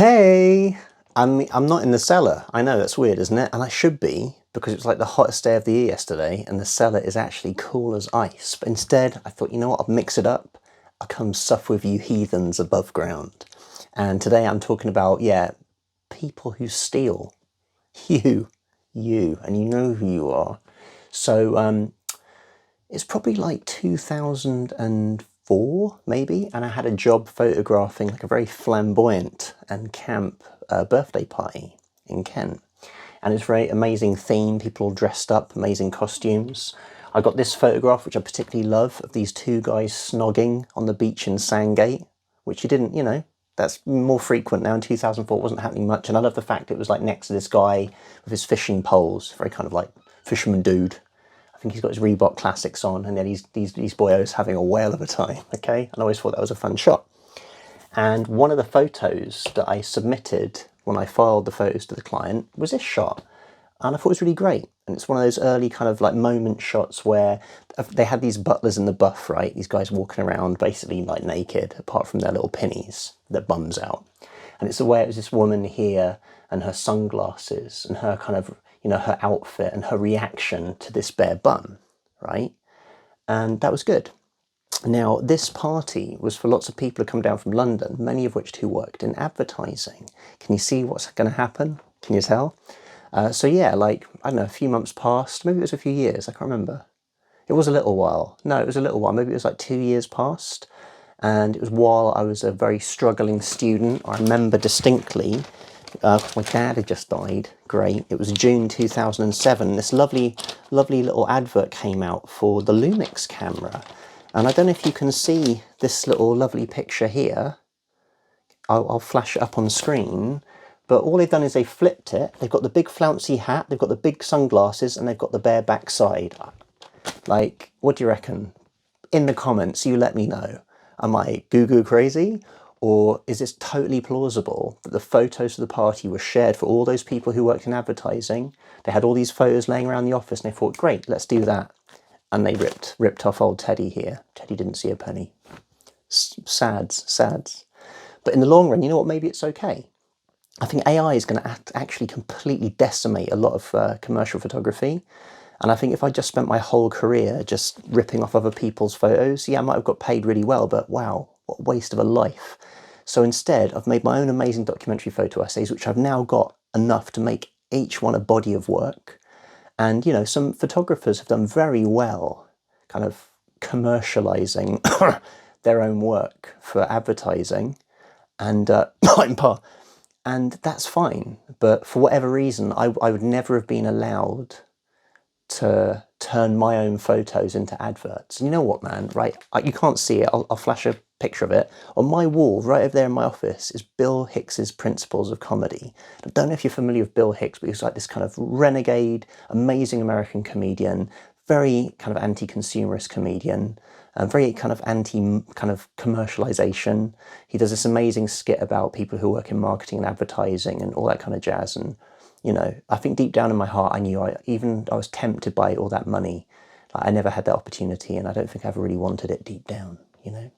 Hey, I'm not in the cellar. I know, that's weird, isn't it? And I should be, because it was like the hottest day of the year yesterday, and the cellar is actually cool as ice. But instead, I thought, you know what, I'll mix it up. I'll come suffer with you heathens above ground. And today I'm talking about, yeah, people who steal. You, and you know who you are. So, it's probably like 2004, maybe, and I had a job photographing like a very flamboyant and camp birthday party in Kent. And it's a very amazing theme, people all dressed up, amazing costumes. I got this photograph, which I particularly love, of these two guys snogging on the beach in Sandgate, which you didn't, you know, that's more frequent now. In 2004, it wasn't happening much. And I love the fact it was like next to this guy with his fishing poles, very kind of like fisherman dude. I think he's got his Reebok Classics on, and then these boyos having a whale of a time, okay? And I always thought that was a fun shot. And one of the photos that I submitted when I filed the photos to the client was this shot. And I thought it was really great. And it's one of those early kind of like moment shots where they had these butlers in the buff, right? These guys walking around basically like naked, apart from their little pinnies, their bums out. And it's the way it was this woman here and her sunglasses and her kind of, you know, her outfit and her reaction to this bare bum, right? And that was good. Now, this party was for lots of people who come down from London, many of which who worked in advertising. Can you see what's going to happen? Can you tell? So yeah, like, I don't know, a few months passed, maybe it was a few years, I can't remember. It was a little while. No, it was a little while. Maybe it was like 2 years past. And it was while I was a very struggling student. I remember distinctly, my dad had just died. Great. It was June 2007. This lovely little advert came out for the Lumix camera. And I don't know if you can see this little lovely picture here. I'll flash it up on screen. But all they've done is they flipped it. They've got the big flouncy hat, they've got the big sunglasses, and they've got the bare backside. Like, what do you reckon? In the comments, you let me know. Am I goo-goo crazy? Or is this totally plausible that the photos of the party were shared for all those people who worked in advertising? They had all these photos laying around the office and they thought, great, let's do that. And they ripped off old Teddy here. Teddy didn't see a penny. Sads. But in the long run, you know what, maybe it's okay. I think AI is going to actually completely decimate a lot of commercial photography. And I think if I just spent my whole career just ripping off other people's photos, yeah, I might have got paid really well, but wow, what a waste of a life. So instead, I've made my own amazing documentary photo essays, which I've now got enough to make each one a body of work. And, you know, some photographers have done very well kind of commercializing their own work for advertising. And and that's fine. But for whatever reason, I would never have been allowed to turn my own photos into adverts. And you know what, man, right? You can't see it. I'll flash a picture of it. On my wall, right over there in my office, is Bill Hicks's Principles of Comedy. I don't know if you're familiar with Bill Hicks, but he's like this kind of renegade, amazing American comedian, very kind of anti-consumerist comedian, very kind of commercialization. He does this amazing skit about people who work in marketing and advertising and all that kind of jazz. And you know, I think deep down in my heart, I knew I was tempted by all that money. Like, I never had that opportunity, and I don't think I ever really wanted it deep down, you know?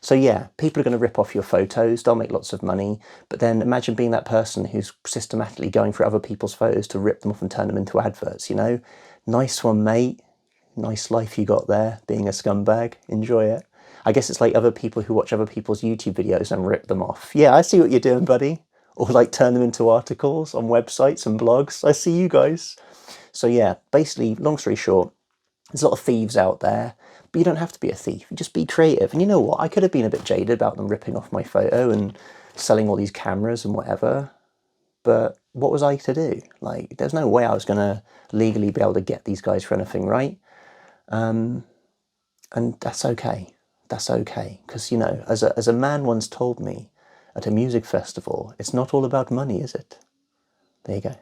So yeah, people are going to rip off your photos, they'll make lots of money, but then imagine being that person who's systematically going through other people's photos to rip them off and turn them into adverts, you know? Nice one, mate. Nice life you got there, being a scumbag. Enjoy it. I guess it's like other people who watch other people's YouTube videos and rip them off. Yeah, I see what you're doing, buddy. Or like turn them into articles on websites and blogs. I see you guys. So yeah, basically, long story short, there's a lot of thieves out there, but you don't have to be a thief. You just be creative. And you know what? I could have been a bit jaded about them ripping off my photo and selling all these cameras and whatever. But what was I to do? Like, there's no way I was going to legally be able to get these guys for anything, right? And that's okay. That's okay. Because, you know, as a man once told me, at a music festival, it's not all about money, is it? There you go.